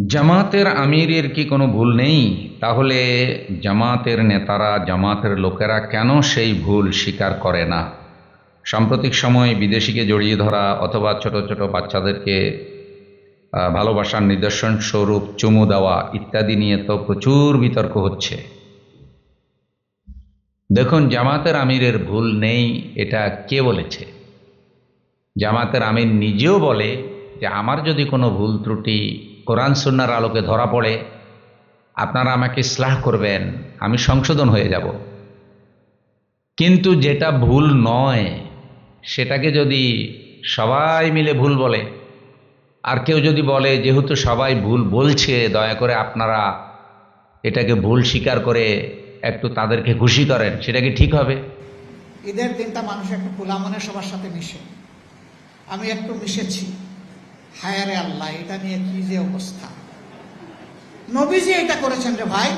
জামাতের আমিরের কি কোনো ভুল নেই? তাহলে জামাতের নেতারা, জামাতের লোকেরা কেন সেই ভুল স্বীকার করে না? সাম্প্রতিক সময় বিদেশিকে জড়িয়ে ধরা অথবা ছোট ছোট বাচ্চাদেরকে ভালোবাসার নিদর্শন স্বরূপ চুমু দেওয়া ইত্যাদি নিয়ে তো প্রচুর বিতর্ক হচ্ছে। দেখুন, জামাতের আমিরের ভুল নেই এটা কে বলেছে? জামাতের আমির নিজেও বলে যে আমার যদি কোনো ভুল ত্রুটি কোরআন সুন্নাহর আলোকে ধরা পড়ে, আপনারা আমাকে ইসলাহ করবেন, আমি সংশোধন হয়ে যাব। কিন্তু যেটা ভুল নয় সেটাকে যদি সবাই মিলে ভুল বলে, আর কেউ যদি বলে যেহেতু সবাই ভুল বলছে, দয়া করে আপনারা এটাকে ভুল স্বীকার করে একটু তাদেরকে খুশি করেন, সেটা কি ঠিক হবে? ঈদের দিনটা মানুষ একটু খোলা মনে সবার সাথে মিশে। আমি একটু মিশেছি। হায়ারে আল্লাহ, এটা নিয়ে কি যে অবস্থা! নবীজি এটা করেছেন রে ভাই,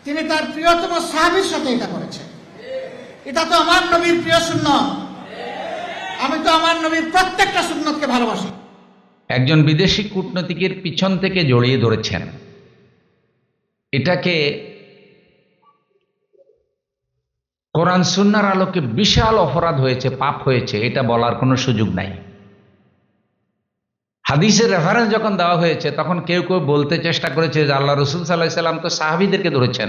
তিনি তার প্রিয়তম সাহাবীর সাথে এটা করেছেন। এটা তো আমার নবীর প্রিয় সুন্নত। আমি তো আমার নবীর প্রত্যেকটা সুন্নতকে ভালোবাসি। একজন বিদেশি কূটনীতিকের পিছন থেকে জড়িয়ে ধরেছেন, এটাকে কোরআন সুন্নাহর আলোকে বিশাল অপরাধ হয়েছে, পাপ হয়েছে, এটা বলার কোনো সুযোগ নাই। হাদিসের রেফারেন্স যখন দেওয়া হয়েছে তখন কেউ কেউ বলতে চেষ্টা করেছে যে আল্লাহ রসুল সাল্লাহ সাল্লাম তো সাহাবীদেরকে ধরেছেন।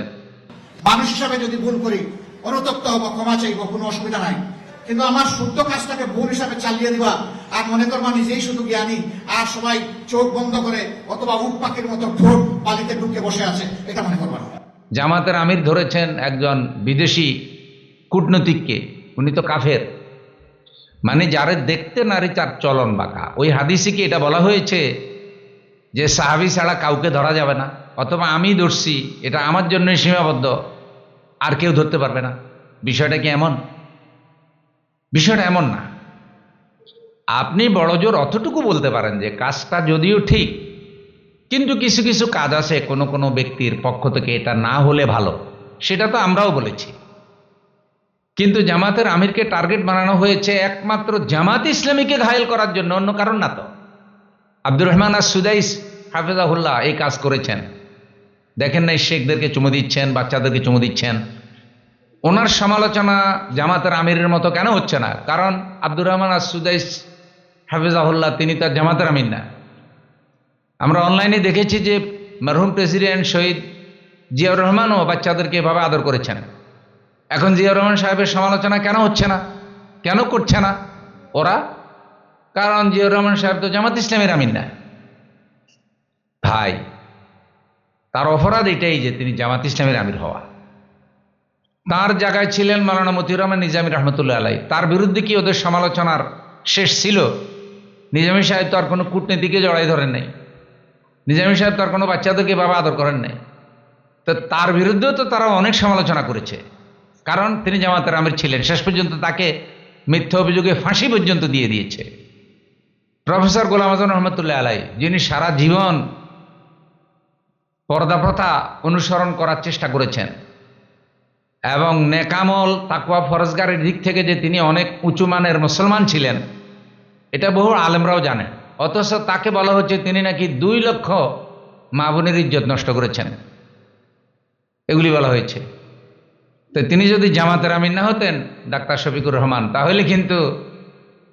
মানুষ হিসাবে যদি ভুল করি অনুতপ্ত হবো, ক্ষমা চাইবো, কোনো অসুবিধা নাই। কিন্তু আমার শুদ্ধ কাজটাকে ভুল হিসাবে চালিয়ে দিবা আর মনে করবা নিজেই শুধু জ্ঞানী, আর সবাই চোখ বন্ধ করে অথবা উট পাখির মতো ঠোঁট বালিতে ঢুকে বসে আছে, এটা মনে করবা না। জামাতের আমির ধরেছেন একজন বিদেশি কূটনীতিককে, উনি তো কাফের, মানে যারে দেখতে নারী তার চলন বাঁকা। ওই হাদিসে কি এটা বলা হয়েছে যে সাহাবী ছাড়া কাউকে ধরা যাবে না, অথবা আমি ধরছি এটা আমার জন্যই সীমাবদ্ধ, আর কেউ ধরতে পারবে না? বিষয়টা কি এমন? বিষয়টা এমন না। আপনি বড় জোর অতটুকু বলতে পারেন যে কাজটা যদিও ঠিক, কিন্তু কিছু কিছু কাজ আছে কোনো কোনো ব্যক্তির পক্ষ থেকে এটা না হলে ভালো, সেটা তো আমরাও বলেছি। কিন্তু জামাতের আমিরকে টার্গেট বানানো হয়েছে একমাত্র জামাত ইসলামীকে ঘায়েল করার জন্য, অন্য কারণ না তো। আব্দুর রহমান আস-সুদাইস হাফেজাহুল্লাহ এই কাজ করেছেন। দেখেন নাই শেখদেরকে চুমু দিচ্ছেন, বাচ্চাদেরকে চুমু দিচ্ছেন। ওনার সমালোচনা জামাতের আমিরের মতো কেন হচ্ছে না? কারণ আব্দুর রহমান আস-সুদাইস হাফেজাহুল্লাহ তিনি তার জামাতের আমির না। আমরা অনলাইনে দেখেছি যে মরহুম প্রেসিডেন্ট শহীদ জিয়াউর রহমানও বাচ্চাদেরকে এভাবে আদর করেছেন। এখন জিয়াউর রহমান সাহেবের সমালোচনা কেন হচ্ছে না, কেন করছে না ওরা? কারণ জিয়াউর রহমান সাহেব তো জামাত ইসলামের আমির না। ভাই, তার অপরাধ এটাই যে তিনি জামাত ইসলামের আমির হওয়া। তার জায়গায় ছিলেন মাওলানা মতিউর রহমান নিজামী রহমতুল্লাহ আলাই, তার বিরুদ্ধে কি ওদের সমালোচনার শেষ ছিল? নিজামী সাহেব তো আর কোনো কূটনীতিকে জড়াই ধরেন নাই, নিজামী সাহেব তার কোনো বাচ্চাদেরকে বাবা আদর করেন নাই। তো তার বিরুদ্ধেও তো তারা অনেক সমালোচনা করেছে, কারণ তিনি জামাতের আমির ছিলেন। শেষ পর্যন্ত তাকে মিথ্যা অভিযোগে ফাঁসি পর্যন্ত দিয়ে দিয়েছে। প্রফেসর গোলাম আজম রহমতুল্লাহ আলাই, যিনি সারা জীবন পর্দা প্রথা অনুসরণ করার চেষ্টা করেছেন এবং নেকামল তাকওয়া ফরজগারের দিক থেকে যে তিনি অনেক উঁচু মানের মুসলমান ছিলেন, এটা বহু আলেমরাও জানেন। অথচ তাকে বলা হচ্ছে তিনি নাকি 2 লক্ষ মা বোনের ইজ্জত নষ্ট করেছেন, এগুলি বলা হয়েছে। তো তিনি যদি জামাতের আমির না হতেন, ডাক্তার শফিকুর রহমান, তাহলে কিন্তু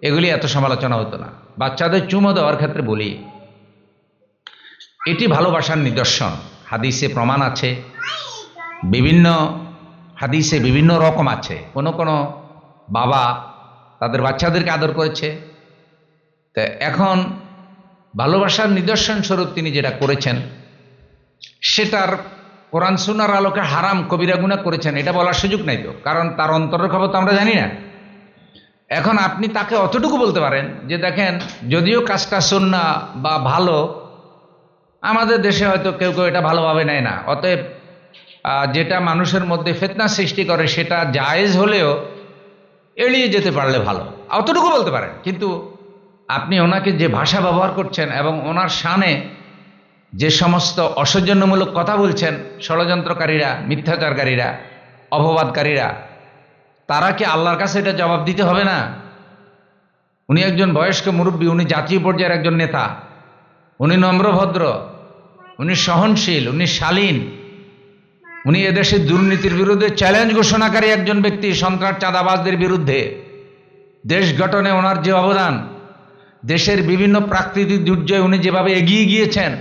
এগুলি এত সমালোচনা হতো না। বাচ্চাদের চুমো দেওয়ার ক্ষেত্রে বলি, এটি ভালোবাসার নিদর্শন। হাদিসে প্রমাণ আছে, বিভিন্ন হাদিসে বিভিন্ন রকম আছে। কোনো কোনো বাবা তাদের বাচ্চাদেরকে আদর করেছে। তো এখন ভালোবাসার নিদর্শন স্বরূপ তিনি যেটা করেছেন সেটার কোরআন সুন্নাহর আলোকে হারাম কবিরা গুনাহ করেছেন, এটা বলার সুযোগ নাই তো, কারণ তার অন্তরের খবর তো আমরা জানি না। এখন আপনি তাকে অতটুকু বলতে পারেন যে দেখেন, যদিও কাজটা সুন্নাহ বা ভালো, আমাদের দেশে হয়তো কেউ কেউ এটা ভালোভাবে নেয় না, অতএব যেটা মানুষের মধ্যে ফিতনা সৃষ্টি করে সেটা জায়েজ হলেও এড়িয়ে যেতে পারলে ভালো, অতটুকু বলতে পারেন। কিন্তু আপনি ওনাকে যে ভাষা ব্যবহার করছেন এবং ওনার শানে যে সমস্ত অসৌজন্যমূলক কথা বলছেন, ষড়যন্ত্রকারীরা, মিথ্যাচারকারীরা, অপবাদকারীরা, তারা কি আল্লাহর কাছে এটা জবাব দিতে হবে না? উনি একজন বয়স্ক মুরব্বী, উনি জাতীয় পর্যায়ের একজন নেতা, উনি নম্রভদ্র, উনি সহনশীল, উনি শালীন, উনি এদেশের দুর্নীতির বিরুদ্ধে চ্যালেঞ্জ ঘোষণাকারী একজন ব্যক্তি, সন্ত্রাস চাঁদাবাজদের বিরুদ্ধে। দেশ গঠনে ওনার যে অবদান, দেশের বিভিন্ন প্রাকৃতিক দুর্যোগে উনি যেভাবে এগিয়ে গিয়েছেন,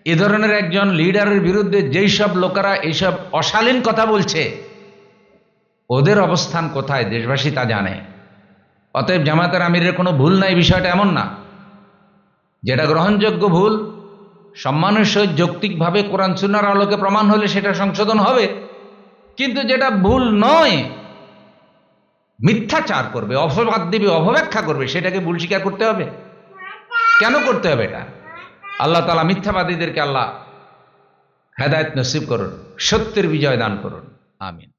এ ধরনের একজন লিডারের বিরুদ্ধে যেই সব লোকেরা এইসব অশালীন কথা বলছে, ওদের অবস্থান কোথায় দেশবাসী তা জানে। অতএব জামায়াতের আমিরের কোনো ভুল নাই, বিষয়টা এমন না। যেটা গ্রহণযোগ্য ভুল, সম্মানের সহিত যৌক্তিকভাবে কোরআন সুন্নাহর আলোকে প্রমাণ হলে সেটা সংশোধন হবে। কিন্তু যেটা ভুল নয়, মিথ্যাচার করবে, অপবাদ দিবে, অপব্যাখ্যা করবে, সেটাকে ভুল স্বীকার করতে হবে। কেন করতে হবে এটা? আল্লাহ তাআলা মিথ্যাবাদীদেরকে আল্লাহ হেদায়েত নসিব করুন, সত্যের বিজয় দান করুন, আমিন।